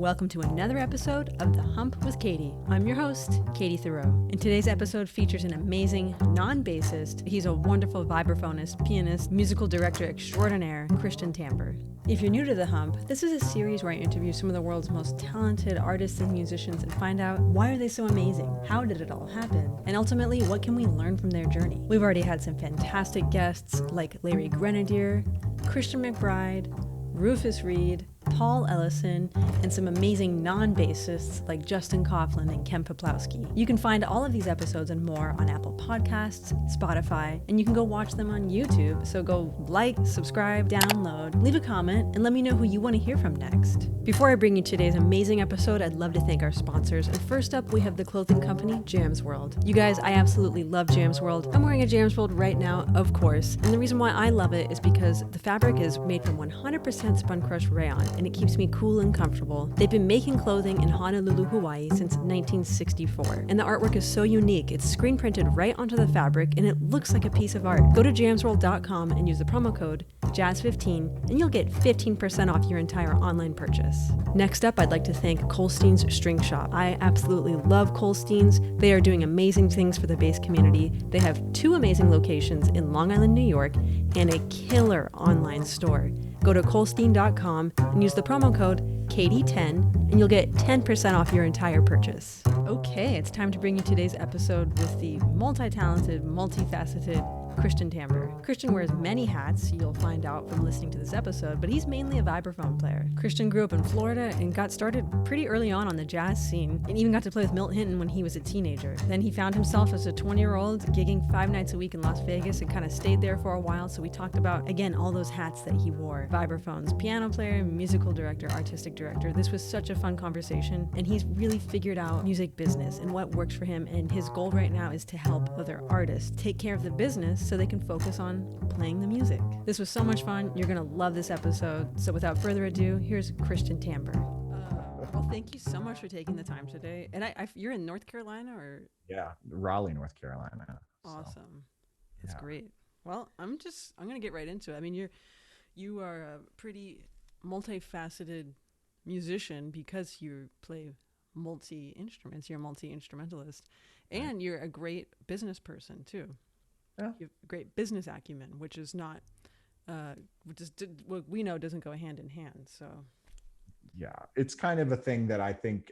Welcome to another episode of The Hump with Katie. I'm your host, Katie Thiroux. And today's episode features an amazing non-bassist. He's a wonderful vibraphonist, pianist, musical director extraordinaire, Christian Tamburr. If you're new to The Hump, this is a series where I interview some of the world's most talented artists and musicians and find out why are they so amazing? How did it all happen? And ultimately, what can we learn from their journey? We've already had some fantastic guests like Larry Grenadier, Christian McBride, Rufus Reed, Paul Ellison, and some amazing non-bassists like Justin Coughlin and Ken Peplowski. You can find all of these episodes and more on Apple Podcasts, Spotify, and you can go watch them on YouTube. So go like, subscribe, download, leave a comment, and let me know who you want to hear from next. Before I bring you today's amazing episode, I'd love to thank our sponsors. And first up, we have the clothing company, Jams World. You guys, I absolutely love Jams World. I'm wearing a Jams World right now, of course. And the reason why I love it is because the fabric is made from 100% spun crushed rayon, and it keeps me cool and comfortable. They've been making clothing in Honolulu, Hawaii since 1964. And the artwork is so unique. It's screen printed right onto the fabric and it looks like a piece of art. Go to jamsworld.com and use the promo code JAZZ15 and you'll get 15% off your entire online purchase. Next up, I'd like to thank Colstein's String Shop. I absolutely love Colstein's. They are doing amazing things for the bass community. They have 2 amazing locations in Long Island, New York, and a killer online store. Go to Colstein.com and use the promo code KD10 and you'll get 10% off your entire purchase. Okay, it's time to bring you today's episode with the multi-talented, multifaceted Christian Tamburr. Christian wears many hats, you'll find out from listening to this episode, but he's mainly a vibraphone player. Christian grew up in Florida and got started pretty early on the jazz scene, and even got to play with Milt Hinton when he was a teenager. Then he found himself as a 20-year-old gigging 5 nights a week in Las Vegas and kind of stayed there for a while, so we talked about, again, all those hats that he wore. Vibraphones, piano player, musical director, artistic director. This was such a fun conversation, and he's really figured out music business and what works for him, and his goal right now is to help other artists take care of the business so they can focus on playing the music. This was so much fun. You're going to love this episode. So without further ado, here's Christian Tamburr. Well, thank you so much for taking the time today. And you're in North Carolina or? Yeah, Raleigh, North Carolina. Awesome. So, That's great. Well, I'm going to get right into it. I mean, you are a pretty multifaceted musician because you play multi-instruments. You're a multi-instrumentalist. And you're a great business person too. Yeah. You have great business acumen, which is not, what we know doesn't go hand in hand. So, yeah, it's kind of a thing that I think,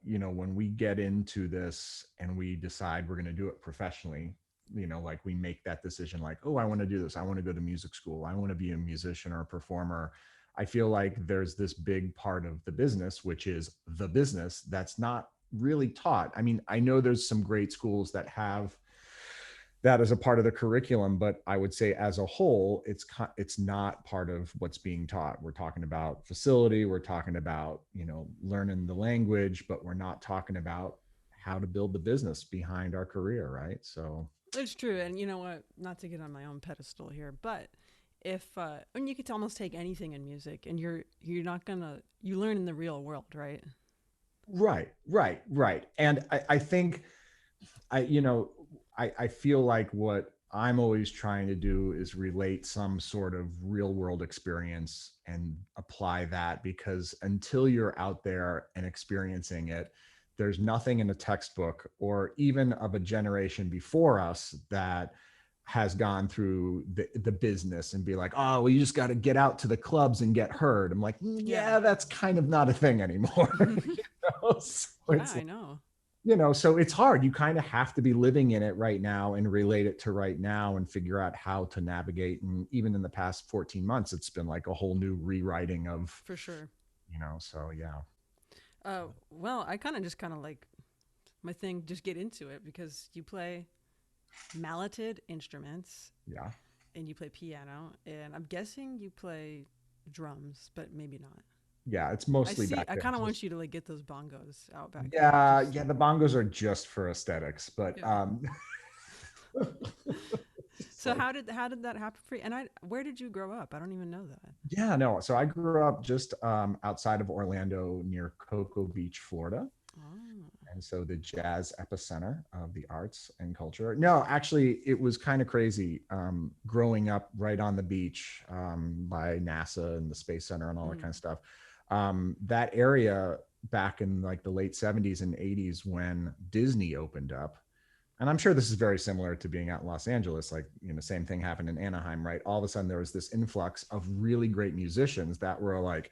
when we get into this and we decide we're going to do it professionally, like we make that decision, like, oh, I want to do this. I want to go to music school. I want to be a musician or a performer. I feel like there's this big part of the business, which is the business, that's not really taught. I mean, I know there's some great schools that have that as a part of the curriculum, but I would say as a whole, it's not part of what's being taught. We're talking about facility, we're talking about, learning the language, but we're not talking about how to build the business behind our career, right? So it's true. And you know what, not to get on my own pedestal here, but and you could almost take anything in music and you learn in the real world, right? Right. And I think I feel like what I'm always trying to do is relate some sort of real world experience and apply that, because until you're out there and experiencing it, there's nothing in a textbook or even of a generation before us that has gone through the business and be like, oh, well, you just got to get out to the clubs and get heard. I'm like, yeah, that's kind of not a thing anymore. So I know. So it's hard. You kind of have to be living in it right now and relate it to right now and figure out how to navigate. And even in the past 14 months, it's been like a whole new rewriting of, for sure. So yeah. Well, I kind of like my thing, just get into it because you play malleted instruments. Yeah. And you play piano, and I'm guessing you play drums, but maybe not. Yeah, it's mostly back I kind of want you to like get those bongos out back. Yeah, the bongos are just for aesthetics, but So how did that happen for you? And where did you grow up? I don't even know that. Yeah, no. So I grew up just outside of Orlando near Cocoa Beach, Florida. And so the jazz epicenter of the arts and culture. No, actually, it was kind of crazy growing up right on the beach by NASA and the Space Center and all that kind of stuff. That area back in like the late 70s and 80s when Disney opened up, and I'm sure this is very similar to being out in Los Angeles, like, you know, same thing happened in Anaheim, right? All of a sudden there was this influx of really great musicians that were like,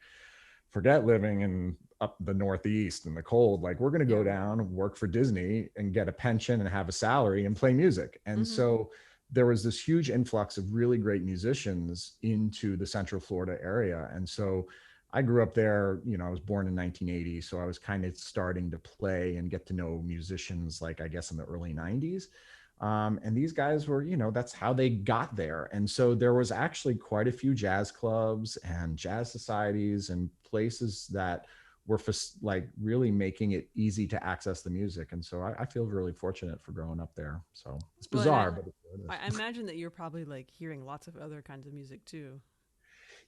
forget living in up the Northeast in the cold. Like, we're going to go down, work for Disney and get a pension and have a salary and play music. And so there was this huge influx of really great musicians into the Central Florida area. And so I grew up there, you know, I was born in 1980. So I was kind of starting to play and get to know musicians, like, I guess in the early 90s. And these guys were, you know, that's how they got there. And so there was actually quite a few jazz clubs and jazz societies and places that were like really making it easy to access the music. And so I feel really fortunate for growing up there. So it's bizarre, but I imagine that you're probably like hearing lots of other kinds of music too.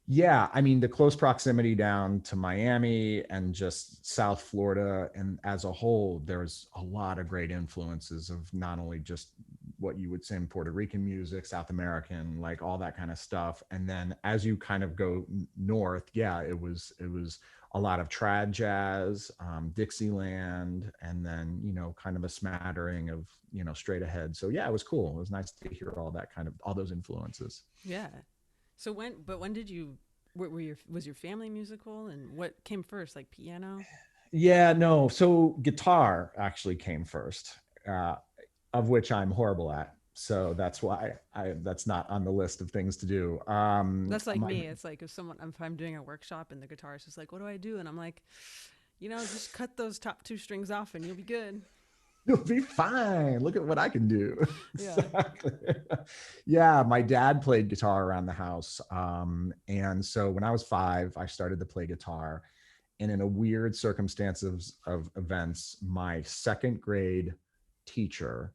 Yeah, I mean, the close proximity down to Miami and just South Florida and as a whole, there's a lot of great influences of not only just what you would say in Puerto Rican music, South American, like all that kind of stuff. And then as you kind of go north, yeah, it was a lot of trad jazz, Dixieland, and then, you know, kind of a smattering of, you know, straight ahead. So yeah, it was cool. It was nice to hear all that kind of, all those influences. Yeah. So when did you, was your family musical, and what came first, like piano? Yeah, no. So guitar actually came first, of which I'm horrible at. So that's why that's not on the list of things to do. That's like me. It's like if I'm doing a workshop and the guitarist is like, what do I do? And I'm like, you know, just cut those top two strings off and you'll be good. You'll be fine. Look at what I can do. Yeah. Exactly. Yeah, my dad played guitar around the house. And so when I was 5, I started to play guitar. And in a weird circumstances of events, my 2nd grade teacher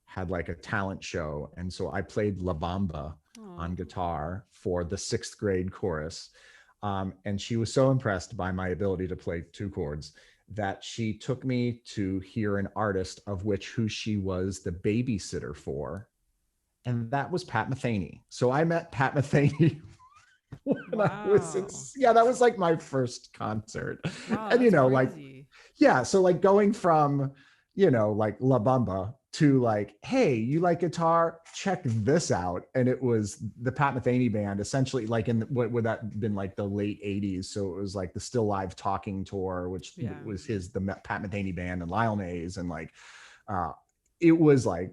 had like a talent show. And so I played La Bamba on guitar for the 6th grade chorus. And she was so impressed by my ability to play 2 chords that she took me to hear an artist of who she was the babysitter for. And that was Pat Metheny. So I met Pat Metheny when I was that was like my first concert. Wow, and, you know, crazy. like, yeah. So like going from, you know, like La Bamba to like, hey, you like guitar? Check this out. And it was the Pat Metheny band, essentially, like in what would that been like the late 80s. So it was like the Still Live Talking tour, which was the Pat Metheny band and Lyle Mays. And like, it was like,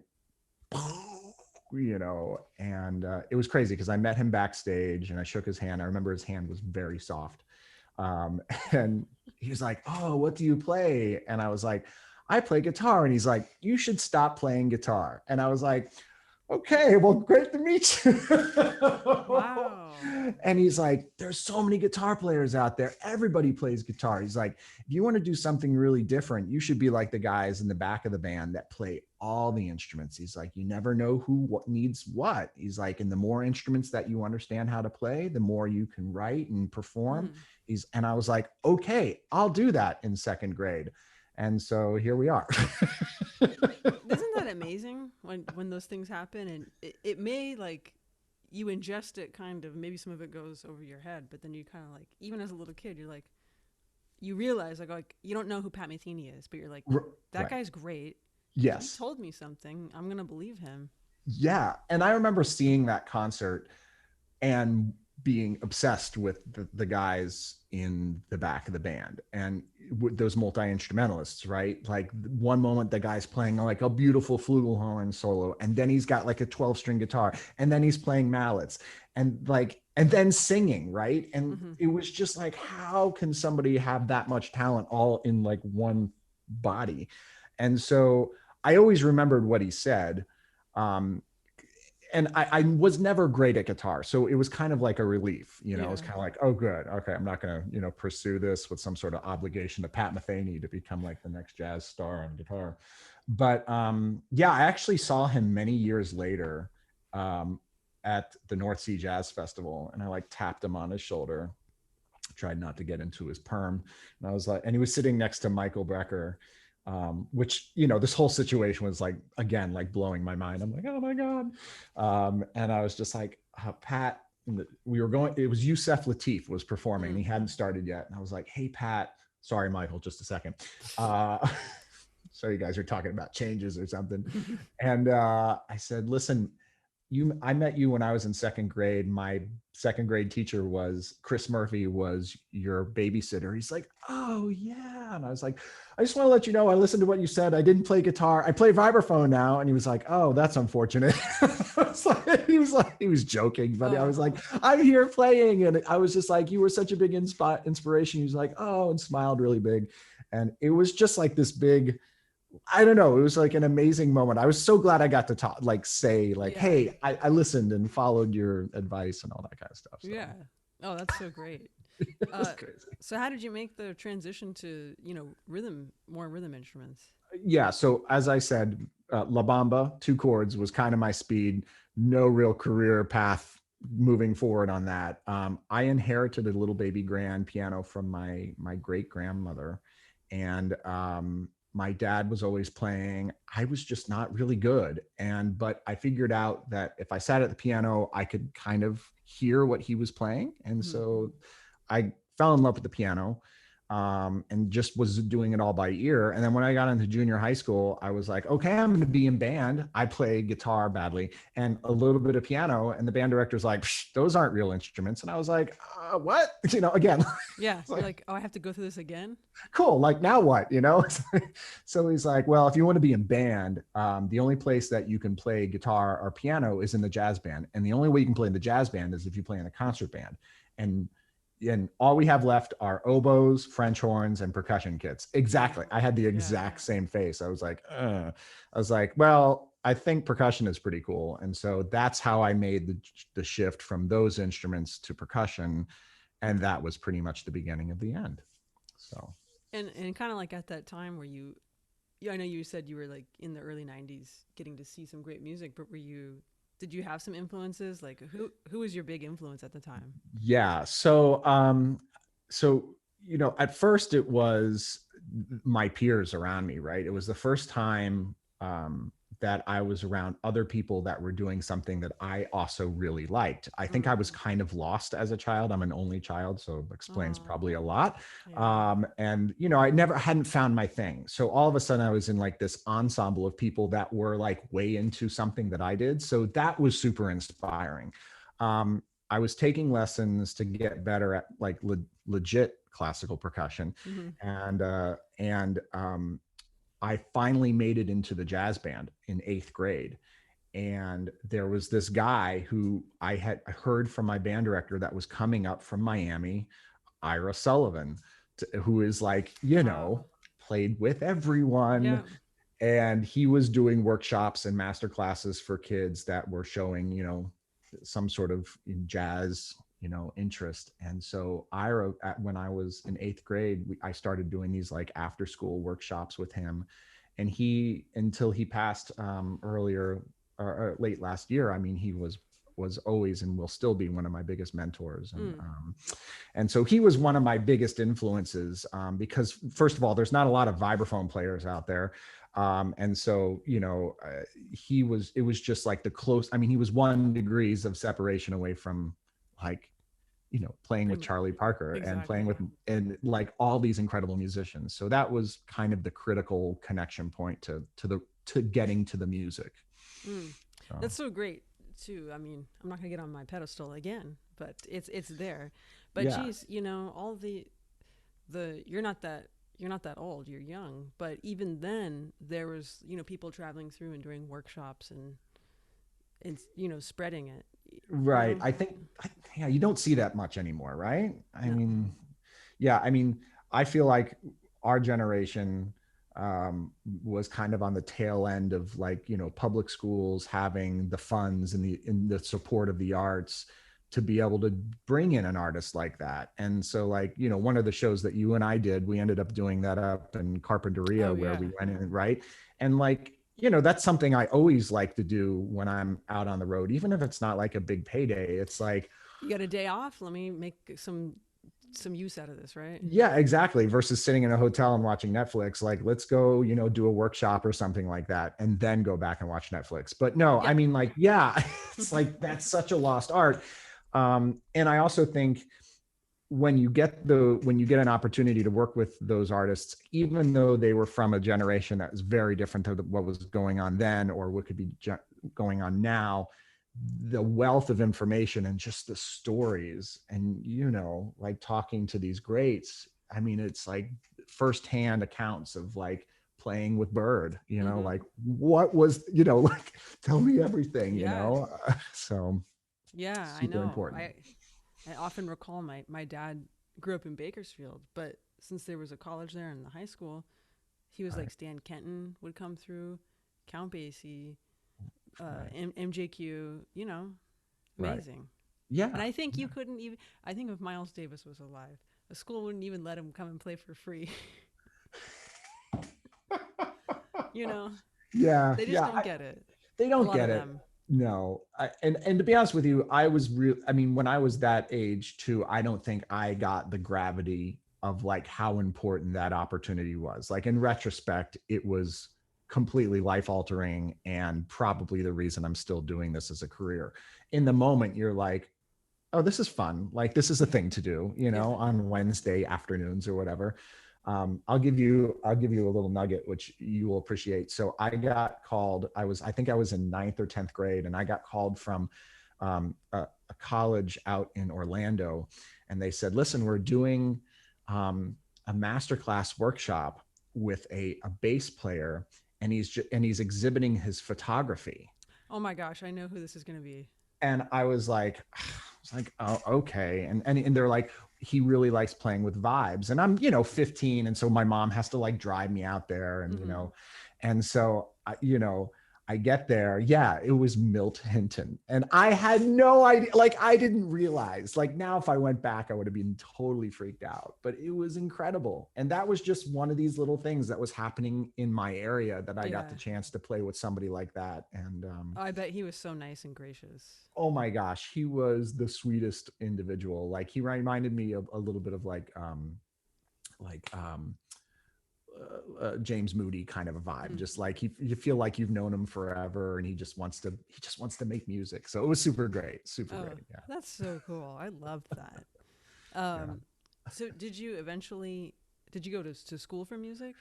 you know, and it was crazy because I met him backstage and I shook his hand. I remember his hand was very soft. And he was like, oh, what do you play? And I was like, I play guitar. And he's like, you should stop playing guitar. And I was like, okay, well, great to meet you. Wow. And he's like, there's so many guitar players out there. Everybody plays guitar. He's like, if you want to do something really different, you should be like the guys in the back of the band that play all the instruments. He's like, you never know what needs what. He's like, and the more instruments that you understand how to play, the more you can write and perform. And I was like, okay, I'll do that in 2nd grade. And so here we are. Isn't that amazing when those things happen? And it may, like, you ingest it kind of, maybe some of it goes over your head, but then you kind of like, even as a little kid, you're like, you realize like you don't know who Pat Metheny is, but you're like, that guy's great. Yes. He told me something. I'm going to believe him. Yeah. And I remember seeing that concert and being obsessed with the guys in the back of the band and those multi-instrumentalists, right? Like one moment the guy's playing like a beautiful flugelhorn solo, and then he's got like a 12-string guitar, and then he's playing mallets and then singing, right? And it was just like, how can somebody have that much talent all in like one body? And so I always remembered what he said. And I was never great at guitar. So it was kind of like a relief, you know, it was kind of like, oh, good. Okay. I'm not going to, you know, pursue this with some sort of obligation to Pat Metheny to become like the next jazz star on guitar. But yeah, I actually saw him many years later at the North Sea Jazz Festival. And I like tapped him on his shoulder, tried not to get into his perm. And I was like, and he was sitting next to Michael Brecker, which, you know, this whole situation was like, again, like blowing my mind. I'm like, oh my God. And I was just like, Pat, we were going, it was Yusef Lateef was performing and he hadn't started yet. And I was like, hey, Pat, sorry, Michael, just a second. So you guys are talking about changes or something. And I said, listen, I met you when I was in second grade. My second grade teacher was Chris Murphy, was your babysitter. He's like, oh yeah. And I was like, I just want to let you know, I listened to what you said. I didn't play guitar. I play vibraphone now. And he was like, oh, that's unfortunate. He was joking, but I was like, I'm here playing. And I was just like, you were such a big inspiration. He was like, oh, and smiled really big. And it was just like this big, I don't know. It was like an amazing moment. I was so glad I got to talk, like say like, hey, I listened and followed your advice and all that kind of stuff. So. Yeah. Oh, that's so great. Crazy. So how did you make the transition to, more rhythm instruments? Yeah. So as I said, La Bamba, 2 chords was kind of my speed. No real career path moving forward on that. I inherited a little baby grand piano from my great grandmother, and my dad was always playing. I was just not really good. But I figured out that if I sat at the piano, I could kind of hear what he was playing. And so I fell in love with the piano, and just was doing it all by ear. And then when I got into junior high school, I was like, okay, I'm going to be in band. I play guitar badly and a little bit of piano. And the band director's like, those aren't real instruments. And I was like, what? Again. Yeah. Like, oh, I have to go through this again? Cool. Like, now what? So he's like, well, if you want to be in band, the only place that you can play guitar or piano is in the jazz band. And the only way you can play in the jazz band is if you play in a concert band. And all we have left are oboes, French horns, and percussion kits. Exactly. I had the exact same face. I was like, well, I think percussion is pretty cool. And so that's how I made the shift from those instruments to percussion. And that was pretty much the beginning of the end. So. And kind of like at that time where I know you said you were like in the early 90s getting to see some great music, but did you have some influences? Like who was your big influence at the time? Yeah. So, at first it was my peers around me, right? It was the first time that I was around other people that were doing something that I also really liked. I think I was kind of lost as a child. I'm an only child, so it explains probably a lot. Yeah. I hadn't found my thing. So all of a sudden I was in like this ensemble of people that were like way into something that I did. So that was super inspiring. I was taking lessons to get better at like legit classical percussion. And I finally made it into the jazz band in 8th grade. And there was this guy who I had heard from my band director that was coming up from Miami, Ira Sullivan, who is like, played with everyone. Yeah. And he was doing workshops and master classes for kids that were showing, some sort of jazz interest. And so when I was in 8th grade, I started doing these like after school workshops with him, and until he passed earlier or late last year, I mean, he was always and will still be one of my biggest mentors. And so he was one of my biggest influences, because first of all, there's not a lot of vibraphone players out there. And so, it was just like he was 1 degree of separation away from like, playing with Charlie Parker. Exactly. And playing with, and like all these incredible musicians. So that was kind of the critical connection point to getting to the music. So. That's so great too. I mean, I'm not gonna get on my pedestal again, but it's there. But geez, all the you're not that old, you're young, but even then there was, people traveling through and doing workshops and spreading it. Right. I think, you don't see that much anymore, right? I mean, I feel like our generation was kind of on the tail end of like, public schools having the funds and the support of the arts to be able to bring in an artist like that. And so like, one of the shows that you and I did, we ended up doing that up in Carpinteria where we went in, right? And like, that's something I always like to do when I'm out on the road, even if it's not like a big payday. It's like, you got a day off, let me make some use out of this, right? Yeah, exactly. Versus sitting in a hotel and watching Netflix. Like, let's go, do a workshop or something like that, and then go back and watch Netflix. But no, I mean, like, it's like, that's such a lost art. And I also think when you get an opportunity to work with those artists, even though they were from a generation that was very different to what was going on then or what could be going on now, the wealth of information and just the stories and, like talking to these greats, I mean, it's like firsthand accounts of like playing with Bird, like what was, like tell me everything, so Yeah, I super know. important. I often recall my dad grew up in Bakersfield, but since there was a college there and the high school, he was like Stan Kenton would come through, Count Basie, MJQ, amazing. Right. Yeah. And I think you couldn't even, I think if Miles Davis was alive, the school wouldn't even let him come and play for free. Yeah. They just don't get it. They don't get it. No. And to be honest with you, I mean, when I was that age too, I don't think I got the gravity of like how important that opportunity was. Like in retrospect, it was completely life altering and probably the reason I'm still doing this as a career. In the moment, you're like, oh, this is fun. Like this is a thing to do, on Wednesday afternoons or whatever. I'll give you a little nugget, which you will appreciate. So I got called, I think I was in 9th or 10th grade, and I got called from a college out in Orlando. And they said, listen, we're doing a masterclass workshop with a bass player, and he's exhibiting his photography. Oh my gosh, I know who this is going to be. And I was like, oh, okay. And they're like, he really likes playing with vibes. And I'm, 15. And so my mom has to like drive me out there and, and so, I get there. Yeah, it was Milt Hinton. And I had no idea, like, I didn't realize, like now, if I went back, I would have been totally freaked out, but it was incredible. And that was just one of these little things that was happening in my area that I got the chance to play with somebody like that. And I bet he was so nice and gracious. Oh my gosh, he was the sweetest individual. Like he reminded me of a little bit of James Moody kind of a vibe. Just like you feel like you've known him forever, and he just wants to make music. So it was super great. Great. Yeah, that's so cool. I loved that. So did you go to school for music?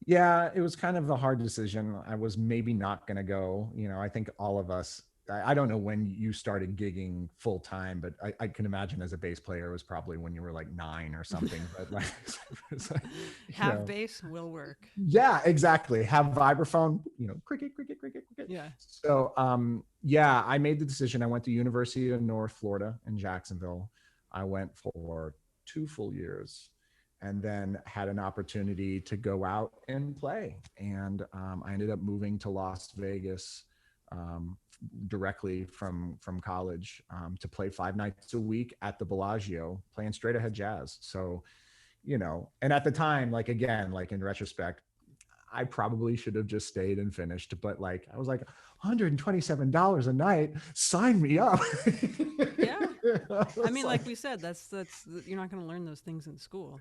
Yeah, it was kind of a hard decision. I was maybe not going to go. I think all of us. I don't know when you started gigging full time, but I can imagine as a bass player, it was probably when you were like 9 or something. But like, have bass will work. Yeah, exactly. Have vibraphone, cricket. Yeah. So, I made the decision. I went to University of North Florida in Jacksonville. I went for 2 full years, and then had an opportunity to go out and play. And I ended up moving to Las Vegas. Directly from college to play 5 nights a week at the Bellagio, playing straight ahead jazz. So, and at the time, like, again, like in retrospect, I probably should have just stayed and finished, but like, I was like, $127 a night, sign me up. Yeah. I mean, like we said, that's, you're not going to learn those things in school.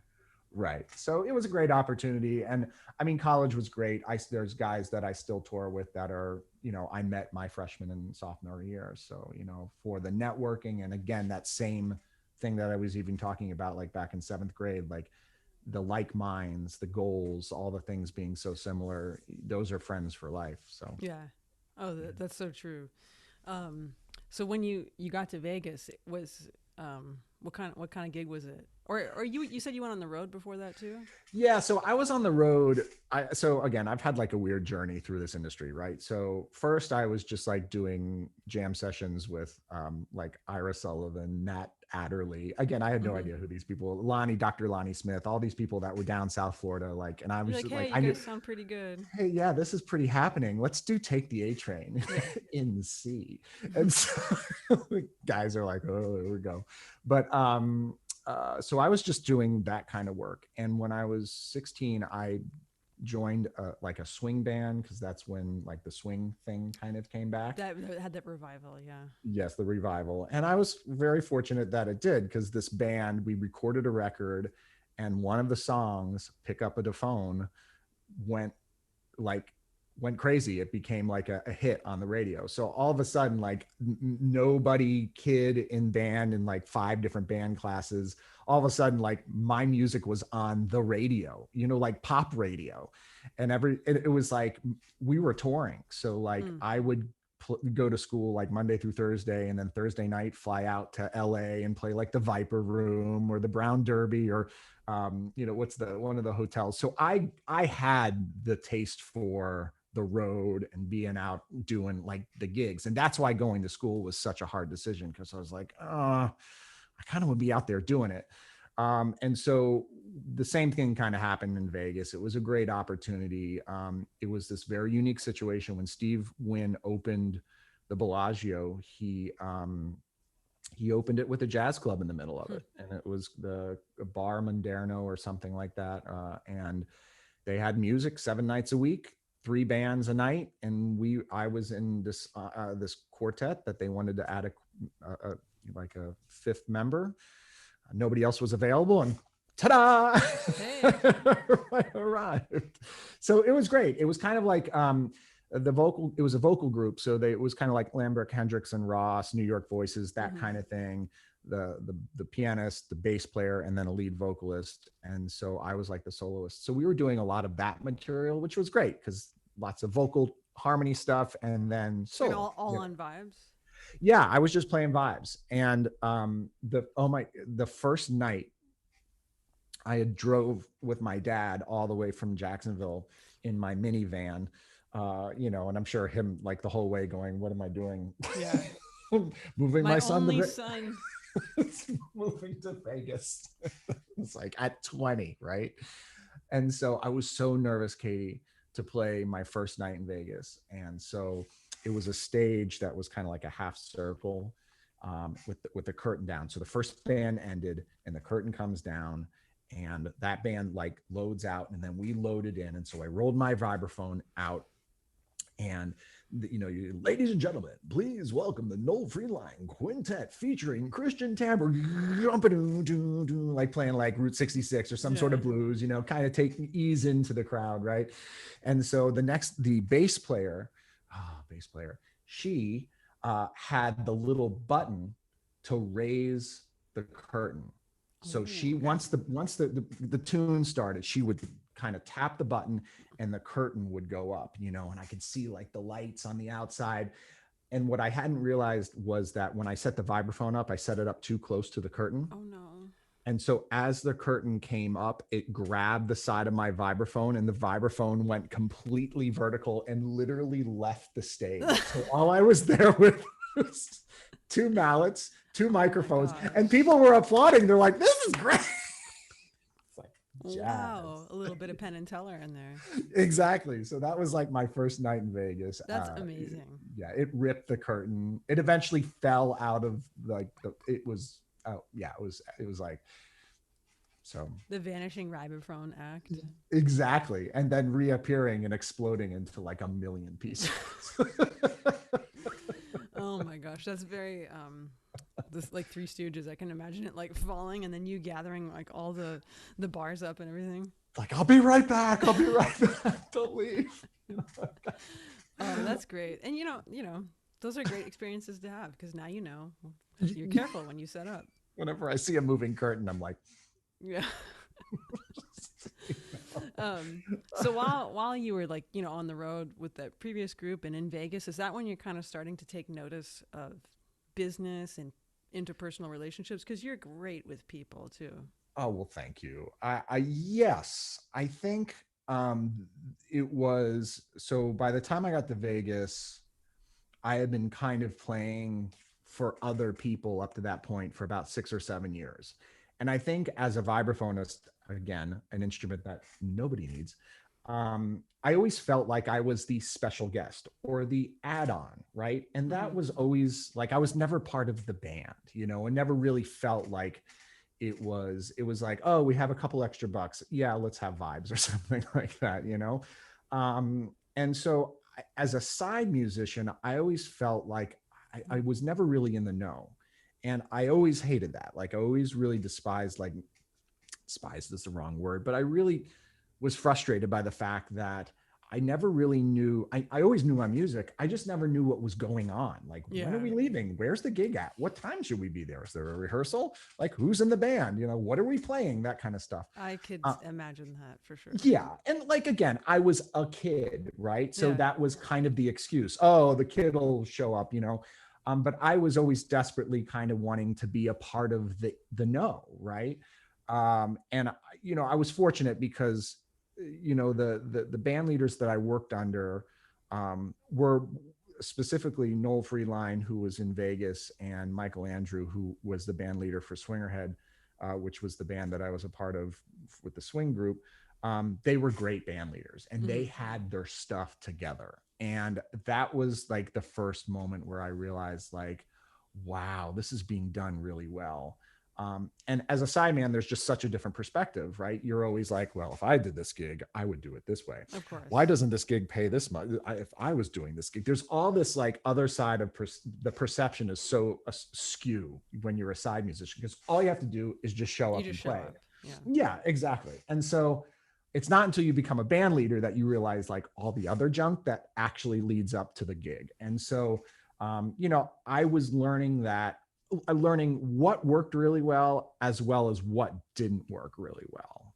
Right. So it was a great opportunity. And I mean, college was great. There's guys that I still tour with that are, I met my freshman and sophomore year. So, for the networking, and again, that same thing that I was even talking about, like back in 7th grade, like the like minds, the goals, all the things being so similar, those are friends for life. So, yeah. Oh, that's so true. So when you got to Vegas, it was, what kind of gig was it? Or you said you went on the road before that too? Yeah, so I was on the road. So again, I've had like a weird journey through this industry, right? So first I was just like doing jam sessions with like Ira Sullivan, Nat Adderley. Again, I had no idea who these people, Dr. Lonnie Smith, all these people that were down South Florida. Like, and I was like, hey, I you guys sound pretty good. Hey, yeah, this is pretty happening. Let's do Take the A Train in the sea. And so guys are like, oh, here we go. But so I was just doing that kind of work. And when I was 16, I joined like a swing band, because that's when like the swing thing kind of came back. That had that revival, yeah. Yes, the revival. And I was very fortunate that it did, because this band, we recorded a record, and one of the songs, Pick Up a Phone, went like went crazy. It became like a hit on the radio. So all of a sudden, like nobody kid in band in like 5 different band classes, all of a sudden, like my music was on the radio, like pop radio. And it was like, we were touring. So like I would go to school like Monday through Thursday, and then Thursday night fly out to LA and play like the Viper Room or the Brown Derby or what's one of the hotels. So I had the taste for the road and being out doing like the gigs. And that's why going to school was such a hard decision, because I was like, I kind of would be out there doing it. And so the same thing kind of happened in Vegas. It was a great opportunity. It was this very unique situation when Steve Wynn opened the Bellagio. He opened it with a jazz club in the middle of it, and it was the Bar Moderno or something like that. And they had music 7 nights a week, 3 bands a night, and I was in this quartet that they wanted to add a 5th member. Nobody else was available, and ta-da! Hey. I arrived. So it was great. It was kind of like it was a vocal group. So it was kind of like Lambert, Hendricks and Ross, New York Voices, that kind of thing. The pianist, the bass player, and then a lead vocalist. And so I was like the soloist. So we were doing a lot of that material, which was great because lots of vocal harmony stuff, and then solo. All on vibes. Yeah, I was just playing vibes. And the first night I had drove with my dad all the way from Jacksonville in my minivan, and I'm sure him like the whole way going, what am I doing? Yeah. Moving my son. Only son. Moving to Vegas. It's like at 20, right? And so I was so nervous, Katie, to play my first night in Vegas. And so it was a stage that was kind of like a half circle with the curtain down. So the first band ended and the curtain comes down, and that band like loads out, and then we loaded in. And so I rolled my vibraphone out, and ladies and gentlemen, please welcome the Noel Freeline Quintet featuring Christian Tamburr, like playing like Route 66 or some sort of blues, kind of taking ease into the crowd, right? And so the bass player, she had the little button to raise the curtain. So once the tune started, she would kind of tap the button and the curtain would go up, and I could see like the lights on the outside. And what I hadn't realized was that when I set the vibraphone up, I set it up too close to the curtain. Oh no. And so as the curtain came up, it grabbed the side of my vibraphone, and the vibraphone went completely vertical and literally left the stage. So all I was there with was 2 mallets, 2 microphones, and people were applauding. They're like, this is great. It's like, jazz. Wow, a little bit of Penn and Teller in there. Exactly. So that was like my first night in Vegas. That's amazing. It ripped the curtain. It eventually fell out of it was like, so the vanishing vibraphone act. Exactly. And then reappearing and exploding into like a million pieces. Oh my gosh, that's very this like Three Stooges. I can imagine it like falling and then you gathering like all the bars up and everything. Like, I'll be right back. Don't leave. That's great. And you know, those are great experiences to have, because now you're careful when you set up. Whenever I see a moving curtain, I'm like, yeah. So while you were like, on the road with that previous group and in Vegas, is that when you're kind of starting to take notice of business and interpersonal relationships? Because you're great with people too. Oh, well, thank you. Yes, I think it was, so by the time I got to Vegas, I had been kind of playing for other people up to that point for about 6 or 7 years. And I think as a vibraphonist, again, an instrument that nobody needs, I always felt like I was the special guest or the add-on, right? And that was always like, I was never part of the band, and never really felt like it was like, oh, we have a couple extra bucks. Yeah, let's have vibes or something like that, And so as a side musician, I always felt like I was never really in the know. And I always hated that. Like, I always really despised is the wrong word, but I really was frustrated by the fact that I never really knew, I always knew my music. I just never knew what was going on. Like, when are we leaving? Where's the gig at? What time should we be there? Is there a rehearsal? Like, who's in the band? You know, what are we playing? That kind of stuff. I could imagine that for sure. Yeah. And like, again, I was a kid, right? So that was kind of the excuse. Oh, the kid will show up, you know? But I was always desperately kind of wanting to be a part of the know, right? And, you know, I was fortunate because, you know, the band leaders that I worked under were specifically Noel Freeline, who was in Vegas, and Michael Andrew, who was the band leader for Swingerhead, which was the band that I was a part of with the swing group. They were great band leaders, and they had their stuff together. And that was like the first moment where I realized, like, wow, this is being done really well. And as a sideman, there's just such a different perspective, right? You're always like, well, if I did this gig, I would do it this way. Of course. Why doesn't this gig pay this much? If I was doing this gig, there's all this like other side of the perception is so askew when you're a side musician, because all you have to do is just show up and play. Yeah, exactly. And so it's not until you become a band leader that you realize like all the other junk that actually leads up to the gig. And so, you know, I was learning what worked really well as what didn't work really well.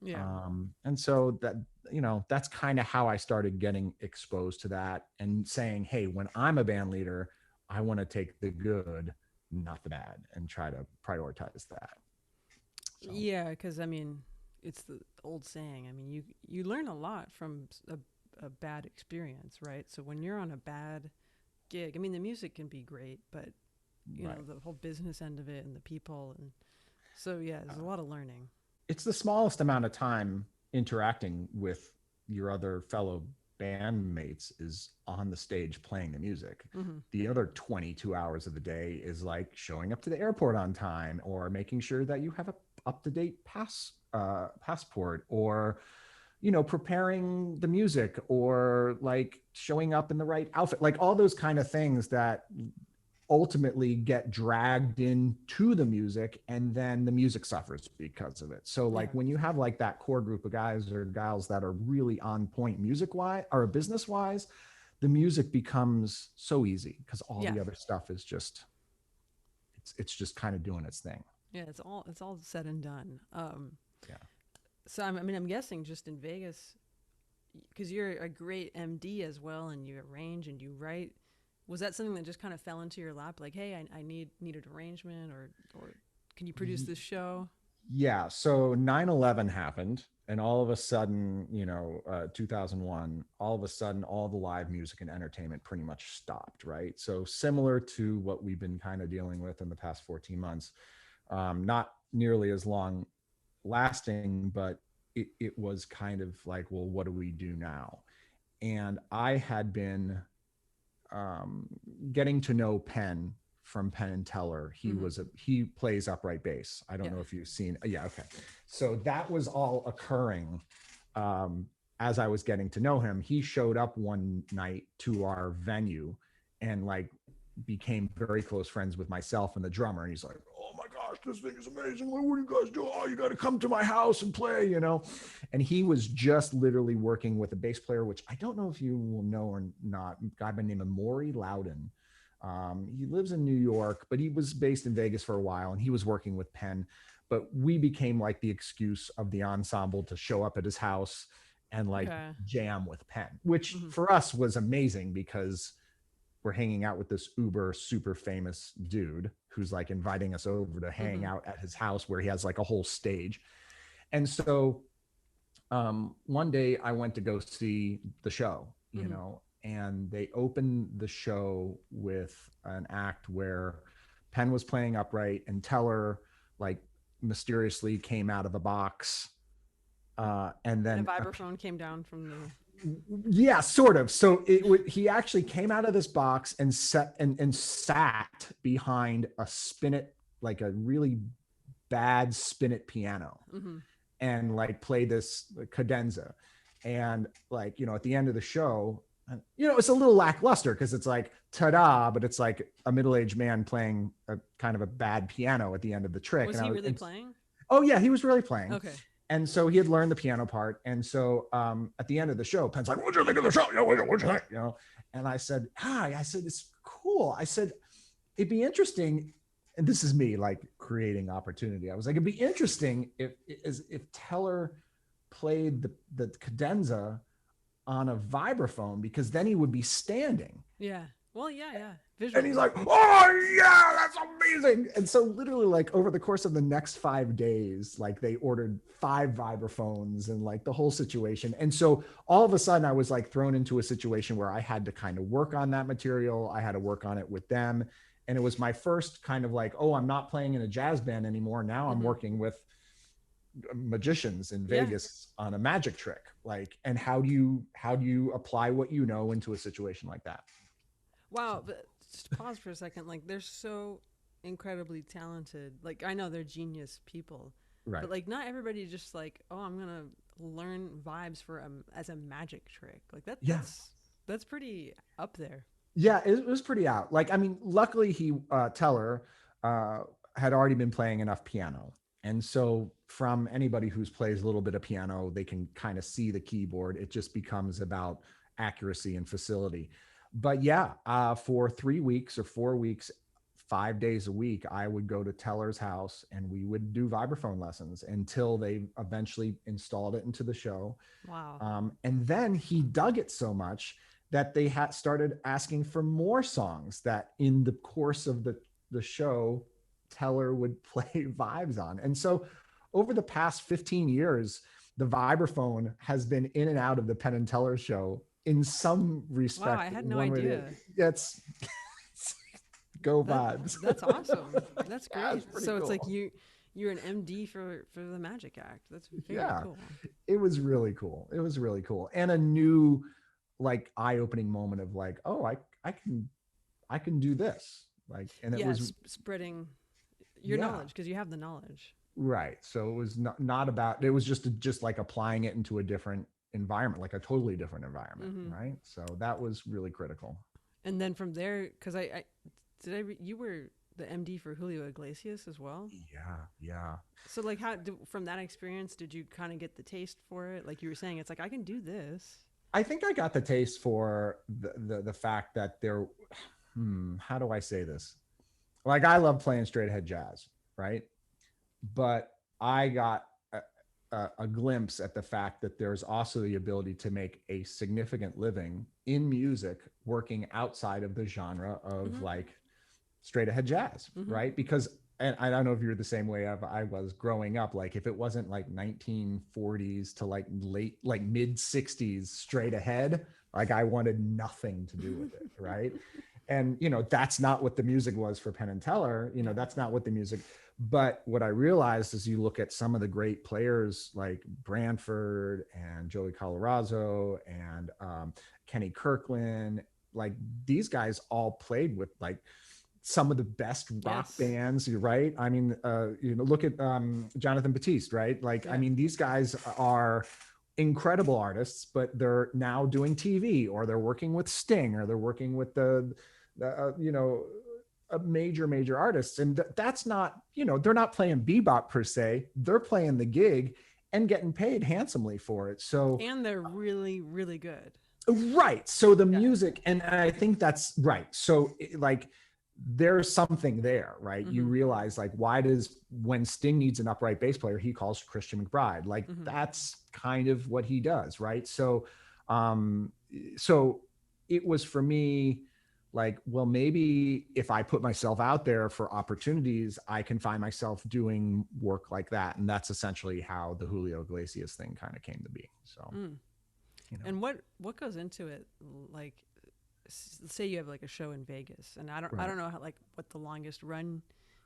And so that, you know, that's kind of how I started getting exposed to that and saying, hey, when I'm a band leader, I want to take the good, not the bad, and try to prioritize that. So. Yeah, because I mean, it's the old saying. I mean, you learn a lot from a bad experience, right? So when you're on a bad gig, I mean, the music can be great, but you know, the whole business end of it and the people. And so, yeah, there's a lot of learning. It's the smallest amount of time interacting with your other fellow bandmates is on the stage playing the music. The other 22 hours of the day is like showing up to the airport on time, or making sure that you have a up-to-date passport, or, you know, preparing the music, or like showing up in the right outfit, like all those kind of things that ultimately get dragged into the music, and then the music suffers because of it. So like when you have like that core group of guys or gals that are really on point music wise or business wise, the music becomes so easy because all the other stuff is just, it's just kind of doing its thing. Yeah, it's all said and done. So I'm guessing just in Vegas, because you're a great MD as well, and you arrange and you write. Was that something that just kind of fell into your lap? Like, hey, I need an arrangement, or can you produce this show? Yeah. So 9/11 happened, and all of a sudden, 2001, all of a sudden, all the live music and entertainment pretty much stopped, right? So similar to what we've been kind of dealing with in the past 14 months, not nearly as long lasting, but it was kind of like, well, what do we do now? And I had been getting to know Penn from Penn and Teller. He plays upright bass. I don't know if you've seen. Yeah. Okay. So that was all occurring as I was getting to know him. He showed up one night to our venue and like became very close friends with myself and the drummer. And he's like, oh my gosh, this thing is amazing. What do you guys do? Oh, you got to come to my house and play, And he was just literally working with a bass player, which I don't know if you will know or not, a guy by the name of Maury Loudon. He lives in New York, but he was based in Vegas for a while, and he was working with Penn. But we became like the excuse of the ensemble to show up at his house and like jam with Penn, which for us was amazing because we're hanging out with this uber super famous dude who's like inviting us over to hang out at his house where he has like a whole stage. And so one day I went to go see the show, and they opened the show with an act where Penn was playing upright and Teller like mysteriously came out of the box. And then the vibraphone came down from the... Yeah, sort of. So he actually came out of this box and sat behind a spinet, like a really bad spinet piano, and like played this cadenza. And like, at the end of the show, it's a little lackluster because it's like ta-da, but it's like a middle-aged man playing a kind of a bad piano at the end of the trick. Was he really playing? Oh yeah, he was really playing. Okay. And so he had learned the piano part. And so at the end of the show, Penn's like, what'd you think of the show? What'd you think? You know? And I said, hi, I said, it's cool. I said, it'd be interesting. And this is me like creating opportunity. I was like, it'd be interesting if Teller played the cadenza on a vibraphone, because then he would be standing. Yeah. Well, yeah. Visually. And he's like, oh yeah, that's amazing. And so literally like over the course of the next 5 days, like they ordered 5 vibraphones and like the whole situation. And so all of a sudden I was like thrown into a situation where I had to kind of work on that material. I had to work on it with them. And it was my first kind of like, oh, I'm not playing in a jazz band anymore. Now I'm working with magicians in Vegas on a magic trick. Like, and how do you apply what you know into a situation like that? Wow. But just pause for a second. Like, they're so incredibly talented. Like, I know they're genius people, right? But like, not everybody just like, oh, I'm gonna learn vibes for as a magic trick. Like that's pretty up there. Yeah, it was pretty out. Like, I mean, luckily Teller had already been playing enough piano. And so from anybody who plays a little bit of piano, they can kind of see the keyboard. It just becomes about accuracy and facility. But yeah, for 3 weeks or 4 weeks, 5 days a week, I would go to Teller's house and we would do vibraphone lessons until they eventually installed it into the show. Wow. And then he dug it so much that they had started asking for more songs that in the course of the show, Teller would play vibes on. And so over the past 15 years, the vibraphone has been in and out of the Penn and Teller show in some respect. Wow, I had no idea. It's go vibes. That's awesome. That's great. Yeah, so cool. It's like you're an MD for the magic act. That's very cool. It was really cool. It was really cool. And a new like eye-opening moment of like, oh, I can do this. Like, and it was spreading your knowledge, because you have the knowledge. Right. So it was not about, it was just like applying it into a different environment, like a totally different environment. Right. So that was really critical. And then from there, because you were the MD for Julio Iglesias as well? Yeah. So like from that experience, did you kind of get the taste for it? Like you were saying, it's like, I can do this. I think I got the taste for the fact that there, how do I say this? Like, I love playing straight ahead jazz, right? But I got a glimpse at the fact that there's also the ability to make a significant living in music working outside of the genre of like straight ahead jazz, right? Because, and I don't know if you're the same way I was growing up, like if it wasn't like 1940s to like mid 60s straight ahead, like I wanted nothing to do with it, right? And, that's not what the music was for Penn and Teller, that's not what the music, but what I realized is you look at some of the great players like Branford and Joey Colorazzo and Kenny Kirkland, like these guys all played with like some of the best rock bands, right? I mean, look at Jonathan Batiste, right? Like, I mean, these guys are incredible artists, but they're now doing TV, or they're working with Sting, or they're working with the major artists. And that's not, they're not playing bebop per se. They're playing the gig and getting paid handsomely for it. So, and they're really, really good. Right. So the music, and I think that's right. So like, there's something there, right? You realize like, when Sting needs an upright bass player, he calls Christian McBride. Like that's kind of what he does. Right. So, so it was for me like, well, maybe if I put myself out there for opportunities, I can find myself doing work like that. And that's essentially how the Julio Iglesias thing kind of came to be. So, and what goes into it? Like, say you have like a show in Vegas, and I don't know how, like, what the longest run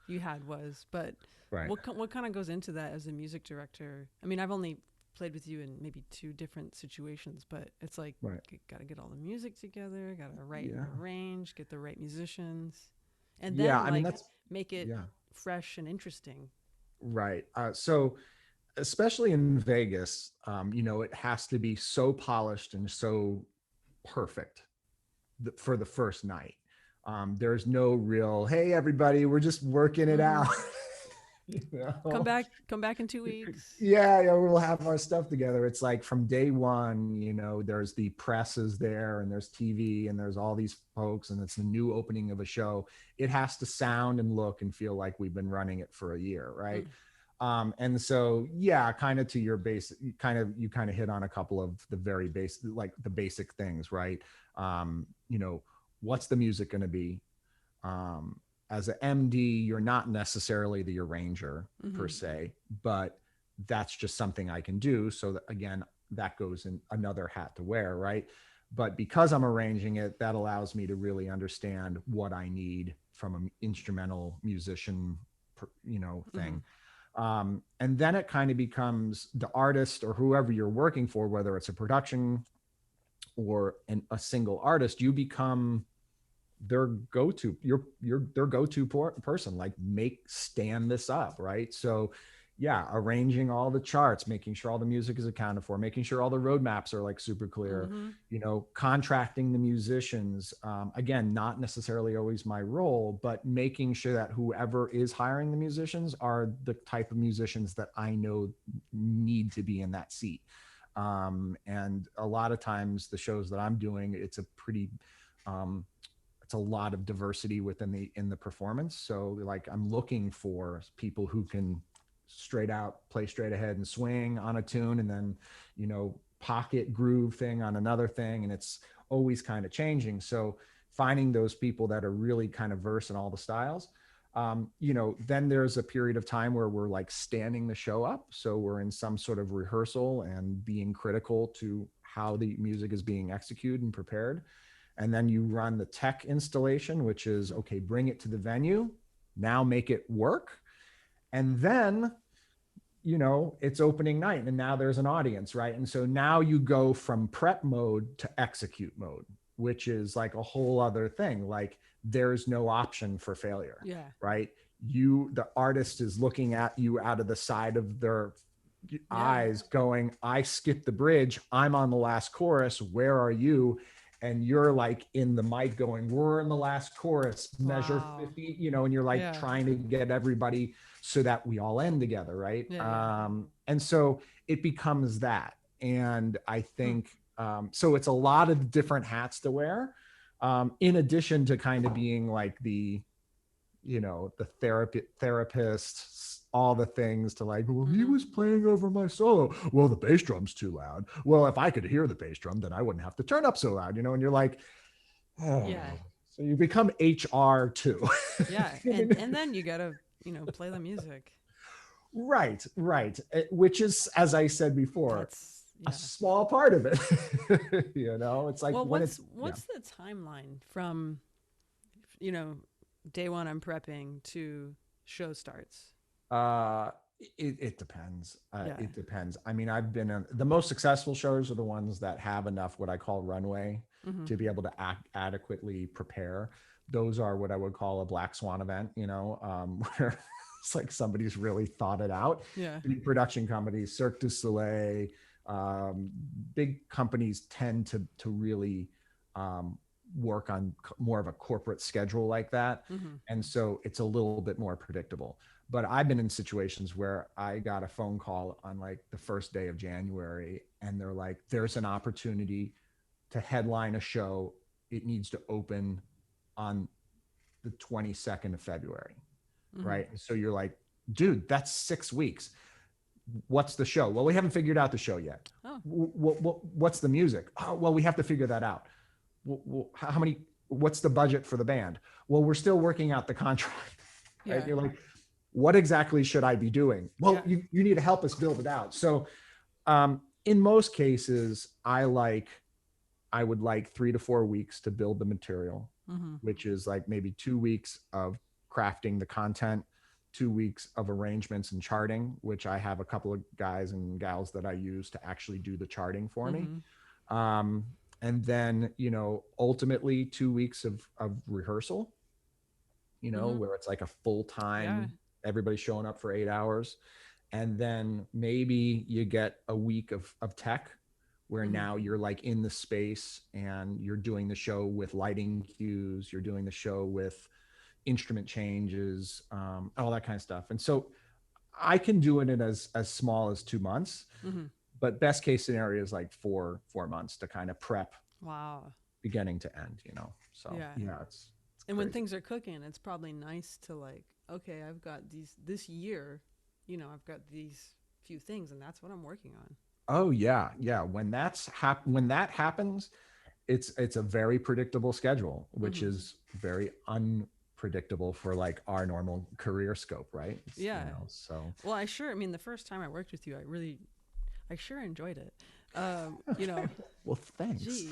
you had was, but what kind of goes into that as a music director? I mean, I've only played with you in maybe 2 different situations, but it's like, you got to get all the music together, got to write and arrange, get the right musicians, and then make it fresh and interesting. Right. So especially in Vegas, it has to be so polished and so perfect for the first night. There's no real, hey, everybody, we're just working it out. you Come know? back, come back in 2 weeks. Yeah, we'll have our stuff together. It's like from day one, there's the presses there and there's TV and there's all these folks and it's the new opening of a show. It has to sound and look and feel like we've been running it for a year, right? Mm. And so, yeah, kind of to your base, you kind of hit on a couple of the very basic, like the basic things, right? What's the music going to be? As an MD, you're not necessarily the arranger per se, but that's just something I can do. So that, again, that goes in another hat to wear, right? But because I'm arranging it, that allows me to really understand what I need from an instrumental musician, thing. And then it kind of becomes the artist or whoever you're working for, whether it's a production or a single artist, you become their go-to, you're their go-to person, like stand this up, right? So yeah, arranging all the charts, making sure all the music is accounted for, making sure all the roadmaps are like super clear, contracting the musicians, again, not necessarily always my role, but making sure that whoever is hiring the musicians are the type of musicians that I know need to be in that seat. And a lot of times the shows that I'm doing, it's a pretty it's a lot of diversity within in the performance. So like I'm looking for people who can play straight ahead and swing on a tune, and then, pocket groove thing on another thing. And it's always kind of changing. So finding those people that are really kind of versed in all the styles. Then there's a period of time where we're like standing the show up. So we're in some sort of rehearsal and being critical to how the music is being executed and prepared. And then you run the tech installation, which is, okay, bring it to the venue, now make it work. And then, it's opening night and now there's an audience, right? And so now you go from prep mode to execute mode, which is like a whole other thing. Like there's no option for failure, right? The artist is looking at you out of the side of their eyes going, I skipped the bridge, I'm on the last chorus, where are you? And you're like in the mic going, we're in the last chorus, measure 50, and you're like trying to get everybody so that we all end together, right? And so it becomes that. And I think, so it's a lot of different hats to wear, in addition to kind of being like the therapist, all the things to like, well, he was playing over my solo. Well, the bass drum's too loud. Well, if I could hear the bass drum, then I wouldn't have to turn up so loud, and you're like, oh. So you become HR too. And then you gotta, play the music. Right. Which is, as I said before, a small part of it. It's like, well, what's the timeline from, day one I'm prepping to show starts? It depends. It depends. I mean, I've been on the most successful shows are the ones that have enough what I call runway to be able to adequately prepare. Those are what I would call a black swan event, where it's like somebody's really thought it out. Big production companies, Cirque du Soleil, big companies tend to really work on more of a corporate schedule like that. And so it's a little bit more predictable. But I've been in situations where I got a phone call on like the first day of January and they're like, there's an opportunity to headline a show. It needs to open on the 22nd of February. Right. So you're like, dude, that's 6 weeks. What's the show? Well, we haven't figured out the show yet. What's the music? Oh, well, we have to figure that out. How many, what's the budget for the band? Well, we're still working out the contract. Right? You're like, what exactly should I be doing? Well, you need to help us build it out. So in most cases, I would like 3 to 4 weeks to build the material, which is like maybe 2 weeks of crafting the content, 2 weeks of arrangements and charting, which I have a couple of guys and gals that I use to actually do the charting for me. And then, ultimately 2 weeks of rehearsal, where it's like a full-time, everybody's showing up for 8 hours. And then maybe you get a week of tech where now you're like in the space and you're doing the show with lighting cues, you're doing the show with instrument changes, all that kind of stuff. And so I can do it in as small as 2 months, Mm-hmm. but best case scenario is like 4 months to kind of prep Wow. beginning to end, you know? So Yeah. yeah, it's And when crazy. things are cooking, it's probably nice to like, okay, I've got these this year, I've got these few things and that's what I'm working on. Oh yeah. Yeah. When that happens, it's a very predictable schedule, which Mm-hmm. is very unpredictable for like our normal career scope, right? Yeah. So Well, I mean, the first time I worked with you, I sure enjoyed it. well, thanks. Gee,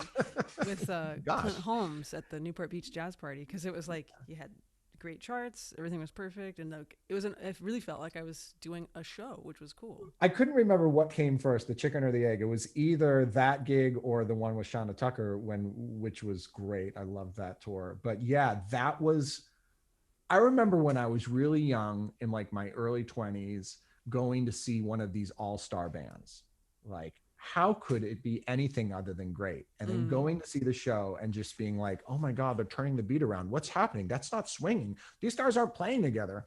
with Gosh. Clint Holmes at the Newport Beach Jazz Party, because it was like you had great charts, everything was perfect, and like it really felt like I was doing a show, which was cool. I couldn't remember what came first, the chicken or the egg. It was either that gig or the one with Shauna Tucker, which was great. I loved that tour. But yeah, I remember when I was really young in like my early 20s going to see one of these all-star bands. Like, how could it be anything other than great? And then Mm. going to see the show and just being like, oh my God, they're turning the beat around. What's happening? That's not swinging. These stars aren't playing together.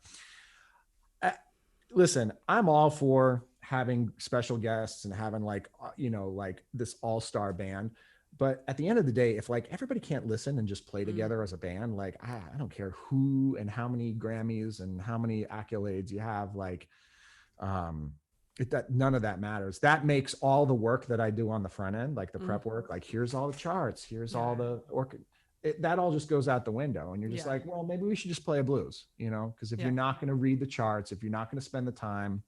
Uh, Listen, I'm all for having special guests and having like, like this all-star band. But at the end of the day, if like everybody can't listen and just play Mm. together as a band, like I don't care who and how many Grammys and how many accolades you have, like um that none of that matters. That makes all the work that I do on the front end, like the Mm. prep work, like here's all the charts, here's all Yeah. the orc, that all just goes out the window. And you're just Yeah. like, well, maybe we should just play a blues, because if Yeah. you're not going to read the charts, if you're not going to spend the time,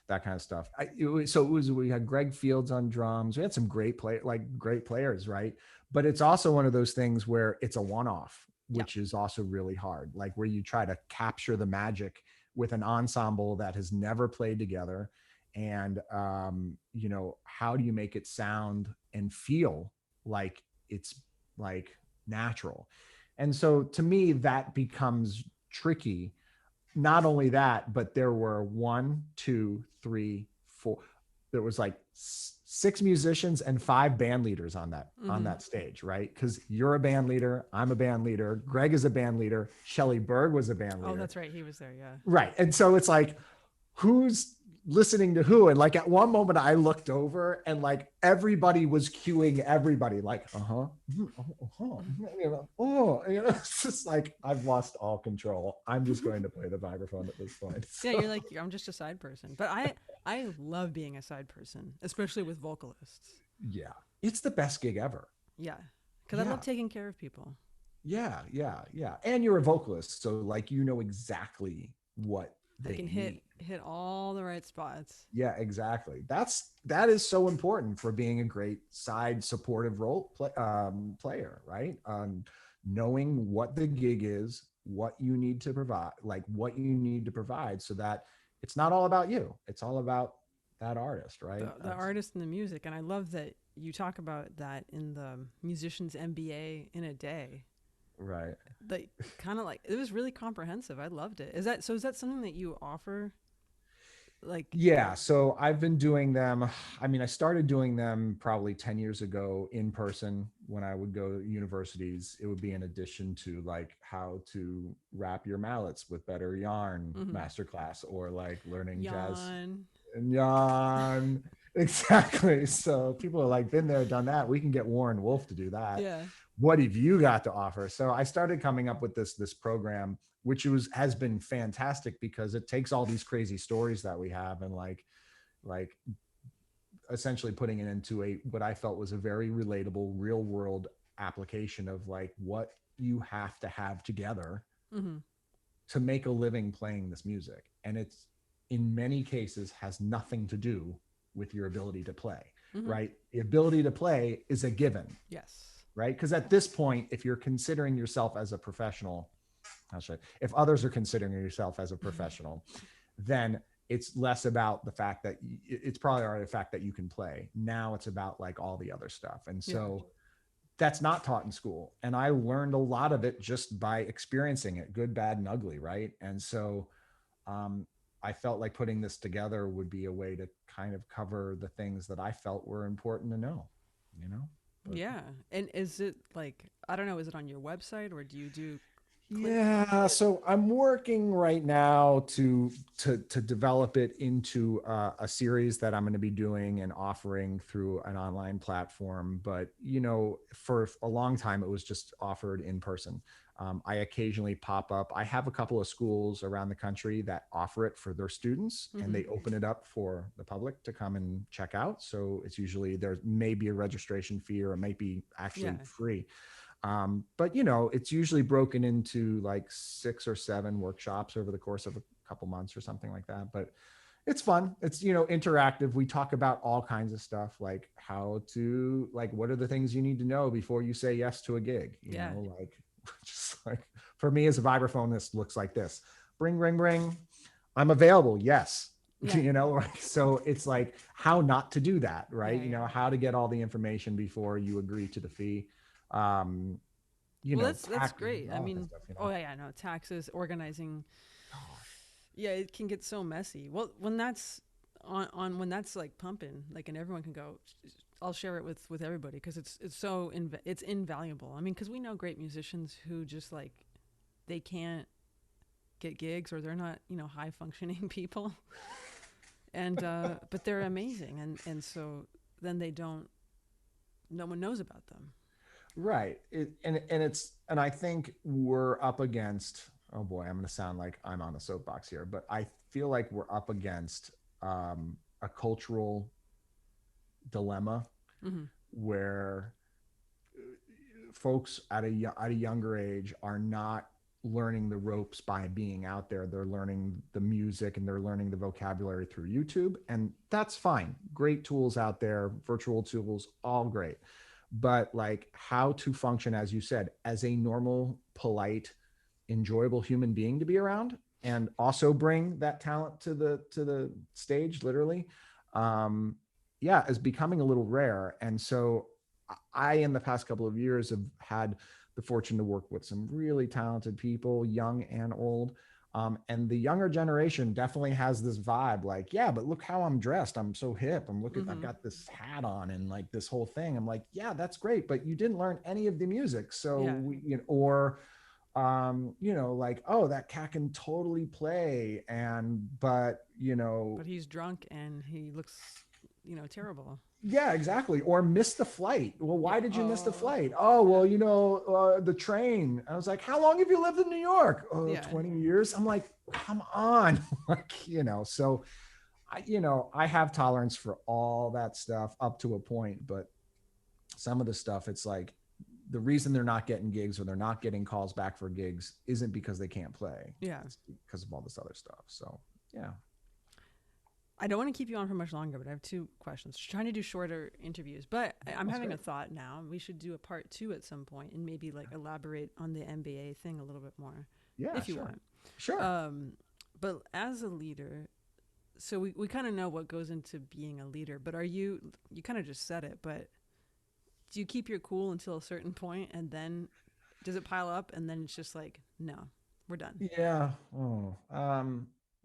that kind of stuff. We had Greg Fields on drums. We had some great players, right? But it's also one of those things where it's a one-off, Yeah. which is also really hard. Like where you try to capture the magic with an ensemble that has never played together, and how do you make it sound and feel like it's like natural? And so to me, that becomes tricky. Not only that, but there were one, two, three, four. There was like six musicians and five band leaders on Mm-hmm. that stage, right? Because you're a band leader, I'm a band leader, Greg is a band leader, Shelley Berg was a band Oh, leader, that's right. He was there. Yeah. right? And so it's like, who's listening to who? And like at one moment I looked over and like everybody was cueing everybody, like it's just like I've lost all control. I'm just going to play the vibraphone at this point. Yeah. So, You're like I'm just a side person, but I love being a side person, especially with vocalists. yeah, it's the best gig ever. Yeah, because I Yeah, love taking care of people. yeah. And you're a vocalist, so like exactly what I they can need. hit all the right spots. Yeah, exactly. That is so important for being a great side supportive player, right? Knowing what the gig is, what you need to provide, like what you need to provide, so that it's not all about you. It's all about that artist, right? The artist and the music, and I love that you talk about that in the musician's MBA in a day. Right. Like kind of like it was really comprehensive. I loved it. Is that something that you offer? Like Yeah, so I've been doing them. I mean, I started doing them probably 10 years ago in person when I would go to universities. It would be in addition to like how to wrap your mallets with better yarn mm-hmm. masterclass, or like learning jazz Yawn. and yarn. Exactly. So people are like, been there, done that. We can get Warren Wolf to do that. Yeah. What have you got to offer? So I started coming up with this program, which has been fantastic because it takes all these crazy stories that we have and like essentially putting it into what I felt was a very relatable real world application of like what you have to have together Mm-hmm. to make a living playing this music. And it's in many cases has nothing to do with your ability to play, Mm-hmm. right? The ability to play is a given, Yes. right? Because at this point, if you're considering yourself as a professional, if others are considering yourself as a professional, then it's less about the fact that it's probably already the fact that you can play. Now it's about like all the other stuff. And so that's not taught in school. And I learned a lot of it just by experiencing it, good, bad, and ugly, right? And so I felt like putting this together would be a way to kind of cover the things that I felt were important to know, But, yeah. And is it like, I don't know, is it on your website or do you do Yeah, so I'm working right now to develop it into a series that I'm going to be doing and offering through an online platform. But for a long time, it was just offered in person. I occasionally pop up. I have a couple of schools around the country that offer it for their students, and they open it up for the public to come and check out. So it's usually there may be a registration fee, or it might be actually free. But it's usually broken into like 6 or 7 workshops over the course of a couple months or something like that. But it's fun. It's, interactive. We talk about all kinds of stuff, like what are the things you need to know before you say yes to a gig? Just like for me as a vibraphonist, looks like this: bring, bring, bring. I'm available. Yes. Yeah. So it's like how not to do that, right? How to get all the information before you agree to the fee. That's great. I mean, no, taxes, organizing. Yeah, it can get so messy. Well, when that's when that's like pumping, like, and everyone can go, I'll share it with everybody, because it's so it's invaluable. I mean, because we know great musicians who just like they can't get gigs, or they're not high functioning people, and but they're amazing, and so then no one knows about them. Right. And I think we're up against, oh boy, I'm going to sound like I'm on a soapbox here, but I feel like we're up against a cultural dilemma where folks at a younger age are not learning the ropes by being out there. They're learning the music and they're learning the vocabulary through YouTube, and that's fine. Great tools out there, virtual tools, all great. But like how to function, as you said, as a normal, polite, enjoyable human being to be around, and also bring that talent to the stage, literally, is becoming a little rare. And so I, in the past couple of years, have had the fortune to work with some really talented people, young and old. And the younger generation definitely has this vibe, like, yeah, but look how I'm dressed. I'm so hip. I've got this hat on and like this whole thing. I'm like, yeah, that's great, but you didn't learn any of the music. So, like, oh, that cat can totally play. But he's drunk and he looks, terrible. Yeah, exactly. Or miss the flight. Well, why did you miss the flight? Oh, well, the train. I was like, how long have you lived in New York? 20 years. I'm like, come on. So I have tolerance for all that stuff up to a point, but some of the stuff, it's like the reason they're not getting gigs or they're not getting calls back for gigs isn't because they can't play. Yeah. It's because of all this other stuff. So, yeah. I don't want to keep you on for much longer, but I have 2 questions. Trying to do shorter interviews, but I'm having a thought now. We should do a part 2 at some point and maybe like elaborate on the MBA thing a little bit more. Yeah, if you want. Sure. But as a leader, so we kind of know what goes into being a leader, but you kind of just said it, but do you keep your cool until a certain point, and then does it pile up, and then it's just like, no, we're done? Yeah.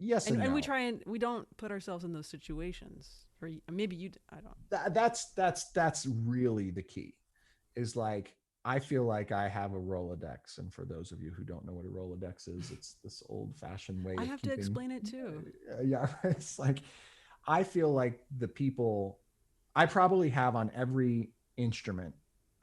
Yes and no. And we don't put ourselves in those situations, or maybe I don't. That's really the key, is like, I feel like I have a Rolodex, and for those of you who don't know what a Rolodex is, it's this old-fashioned way. I have to explain it too. Yeah, it's like, I feel like the people I probably have on every instrument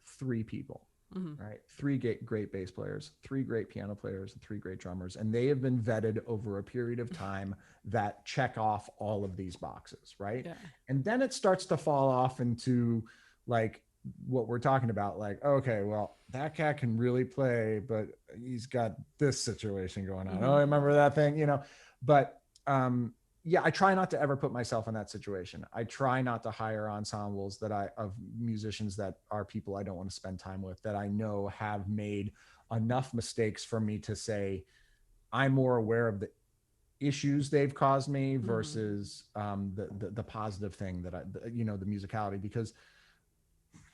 3 people. Right, 3 great bass players, 3 great piano players, and 3 great drummers, and they have been vetted over a period of time that check off all of these boxes, right? Yeah. And then it starts to fall off into like what we're talking about, like, okay, well, that cat can really play, but he's got this situation going on. Oh, I remember that thing, But yeah, I try not to ever put myself in that situation. I try not to hire ensembles of musicians that are people I don't want to spend time with, that I know have made enough mistakes for me to say, I'm more aware of the issues they've caused me versus the positive thing that the musicality, because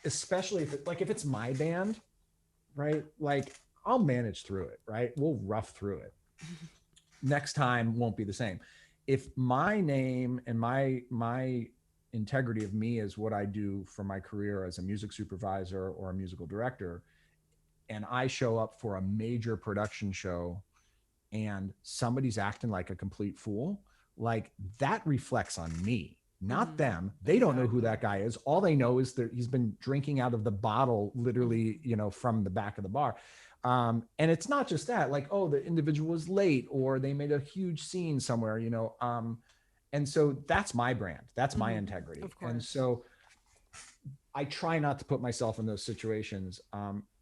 especially if it's my band, right? Like, I'll manage through it, right? We'll rough through it. Next time won't be the same. If my name and my integrity of me is what I do for my career as a music supervisor or a musical director, and I show up for a major production show and somebody's acting like a complete fool, like that reflects on me, not them. They don't know who that guy is. All they know is that he's been drinking out of the bottle, literally, you know, from the back of the bar. And it's not just that, like, oh, the individual was late or they made a huge scene somewhere, you know. And so that's my brand. That's my integrity. Of course. And so I try not to put myself in those situations.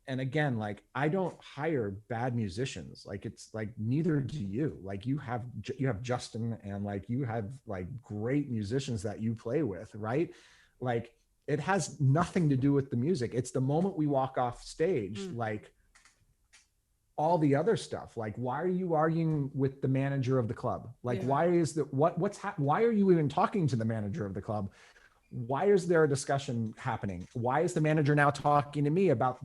And again, like, I don't hire bad musicians. Like, it's like, neither do you. Like, you have Justin, and like, you have like great musicians that you play with, right? Like, it has nothing to do with the music. It's the moment we walk off stage, like all the other stuff. Like, why are you arguing with the manager of the club? Like, why is that? Why are you even talking to the manager of the club? Why is there a discussion happening? Why is the manager now talking to me about,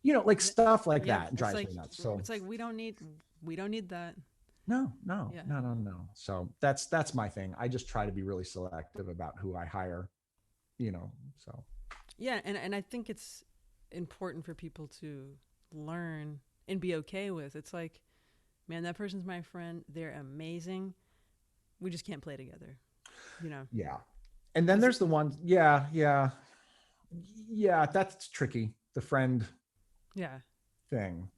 you know, like stuff like that drives me nuts. So it's like, we don't need that. No. So that's my thing. I just try to be really selective about who I hire, you know, so. Yeah. And I think it's important for people to learn and be okay with. It's like, man, that person's my friend. They're amazing. We just can't play together, you know? Yeah. And then there's the ones. Yeah. That's tricky. The friend thing.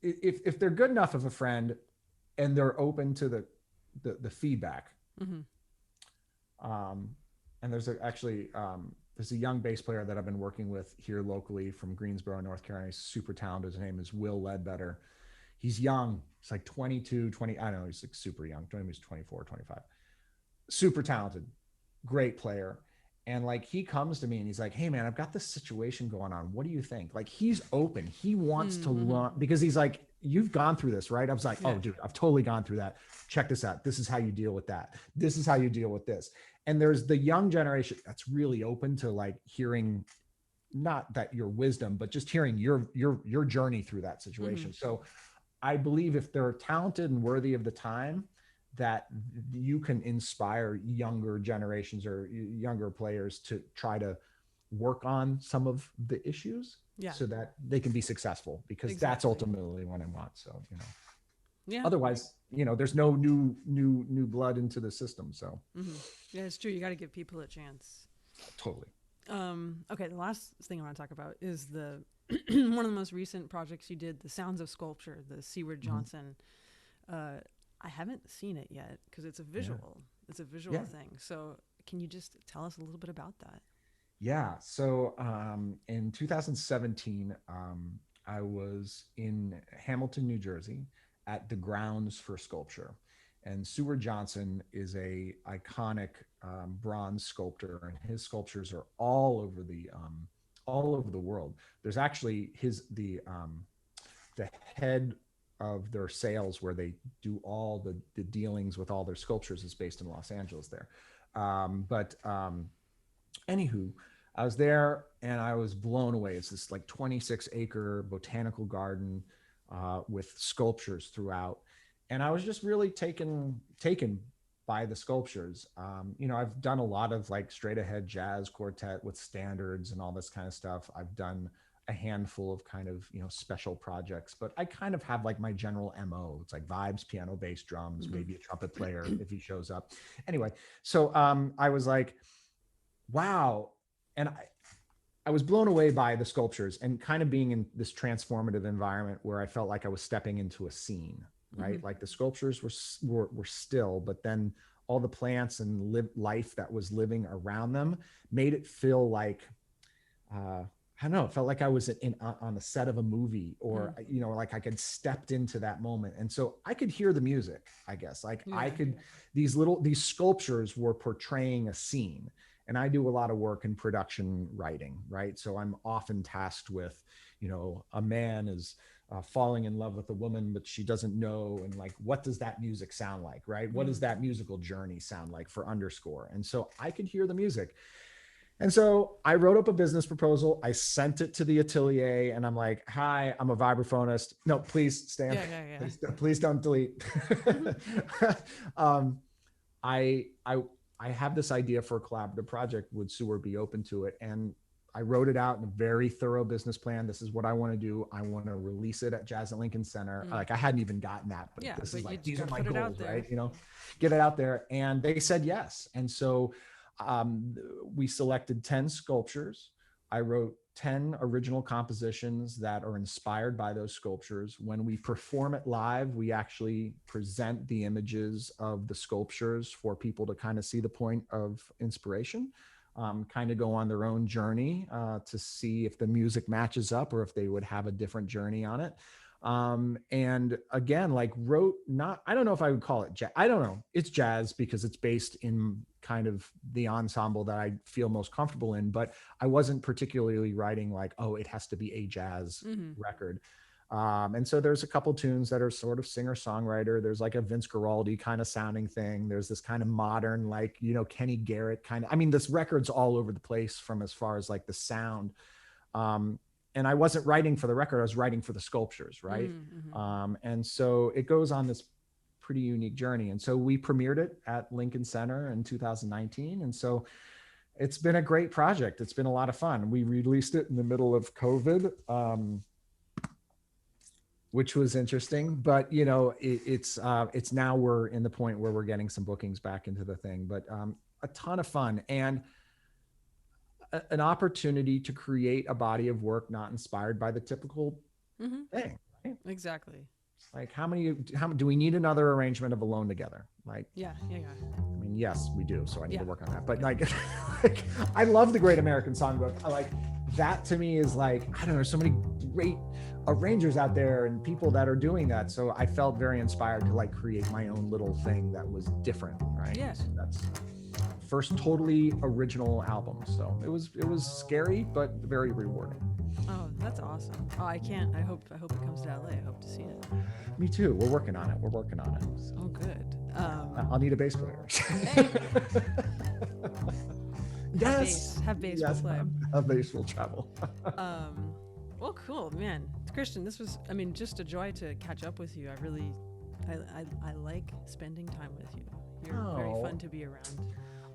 If they're good enough of a friend and they're open to the feedback. And there's there's a young bass player that I've been working with here locally from Greensboro, North Carolina. He's super talented. His name is Will Ledbetter. He's young. He's like 22, 20. I don't know. He's like super young. He's 24, 25. Super talented, great player. And like, he comes to me and he's like, hey man, I've got this situation going on. What do you think? Like, he's open. He wants to learn, because he's like, you've gone through this, right? I was like, oh dude, I've totally gone through that. Check this out. This is how you deal with that. This is how you deal with this. And there's the young generation that's really open to like hearing, not that your wisdom, but just hearing your journey through that situation. So I believe if they're talented and worthy of the time, that you can inspire younger generations or younger players to try to work on some of the issues so that they can be successful, because that's ultimately what I want. So, you know, otherwise, you know, there's no new blood into the system. So yeah, it's true. You got to give people a chance. Totally. Okay. The last thing I want to talk about is the, one of the most recent projects you did, the Sounds of Sculpture, the Seward Johnson, I haven't seen it yet because it's a visual. It's a visual thing. So can you just tell us a little bit about that? Yeah. So in 2017, I was in Hamilton, New Jersey at the Grounds for Sculpture. And Seward Johnson is a iconic bronze sculptor, and his sculptures are all over the world. There's actually the head of their sales where they do all the dealings with all their sculptures is based in Los Angeles there. Anywho, I was there and I was blown away. It's this like 26-acre botanical garden with sculptures throughout. And I was just really taken by the sculptures. You know, I've done a lot of like straight ahead jazz quartet with standards and all this kind of stuff. I've done a handful of kind of, you know, special projects, but I kind of have like my general MO. It's like vibes, piano, bass, drums, maybe a trumpet player if he shows up. Anyway, so I was like, wow. And I was blown away by the sculptures and kind of being in this transformative environment where I felt like I was stepping into a scene, right? Like the sculptures were still, but then all the plants and life that was living around them made it feel like, I don't know, it felt like I was on the set of a movie, or, you know, like I could stepped into that moment. And so I could hear the music, I guess, like I could, these sculptures were portraying a scene. And I do a lot of work in production writing, right? So I'm often tasked with, you know, a man is falling in love with a woman, but she doesn't know. And like, what does that music sound like, right? What does that musical journey sound like for Underscore? And so I could hear the music. And so I wrote up a business proposal. I sent it to the atelier and I'm like, hi, I'm a vibraphonist. No, please stay. Please don't delete. I have this idea for a collaborative project. Would Seward be open to it? And I wrote it out in a very thorough business plan. This is what I want to do. I want to release it at Jazz at Lincoln Center. Like I hadn't even gotten that, but this is like, these are my goals, right? You know, get it out there. And they said yes. And so we selected 10 sculptures. I wrote 10 original compositions that are inspired by those sculptures. When we perform it live, we actually present the images of the sculptures for people to kind of see the point of inspiration, kind of go on their own journey to see if the music matches up or if they would have a different journey on it. And again, like I don't know if I would call it jazz. I don't know. It's jazz because it's based in kind of the ensemble that I feel most comfortable in, but I wasn't particularly writing like, oh, it has to be a jazz record. And so there's a couple tunes that are sort of singer-songwriter. There's like a Vince Guaraldi kind of sounding thing. There's this kind of modern, like, you know, Kenny Garrett kind of, I mean, this record's all over the place from as far as like the sound. And I wasn't writing for the record, I was writing for the sculptures, right? And so it goes on this pretty unique journey. And so we premiered it at Lincoln Center in 2019. And so it's been a great project. It's been a lot of fun. We released it in the middle of COVID, which was interesting, but you know, it's now we're in the point where we're getting some bookings back into the thing, but a ton of fun and an opportunity to create a body of work not inspired by the typical thing. Right? Exactly. Like how do we need another arrangement of Alone Together? Like, yeah. I mean, yes, we do. So I need to work on that. But like, I love the Great American Songbook. I like that to me is like, I don't know, so many great arrangers out there and people that are doing that. So I felt very inspired to like create my own little thing that was different. Right. Yes. So that's first totally original album. So it was scary, but very rewarding. Oh, that's awesome. Oh, I hope it comes to LA. I hope to see it. Me too. We're working on it. So. Oh, good. I'll need a bass player. Yes. Have bass will play. Have bass will travel. Well, cool, man. Christian, this was, I mean, just a joy to catch up with you. I like spending time with you. You're very fun to be around.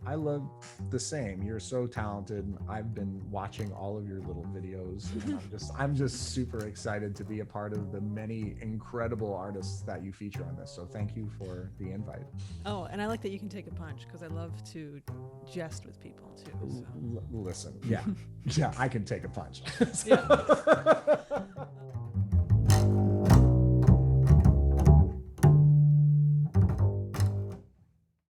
I love the same. You're so talented. I've been watching all of your little videos. And I'm just super excited to be a part of the many incredible artists that you feature on this. So thank you for the invite. Oh, and I like that you can take a punch because I love to jest with people too. So. Listen, yeah, I can take a punch.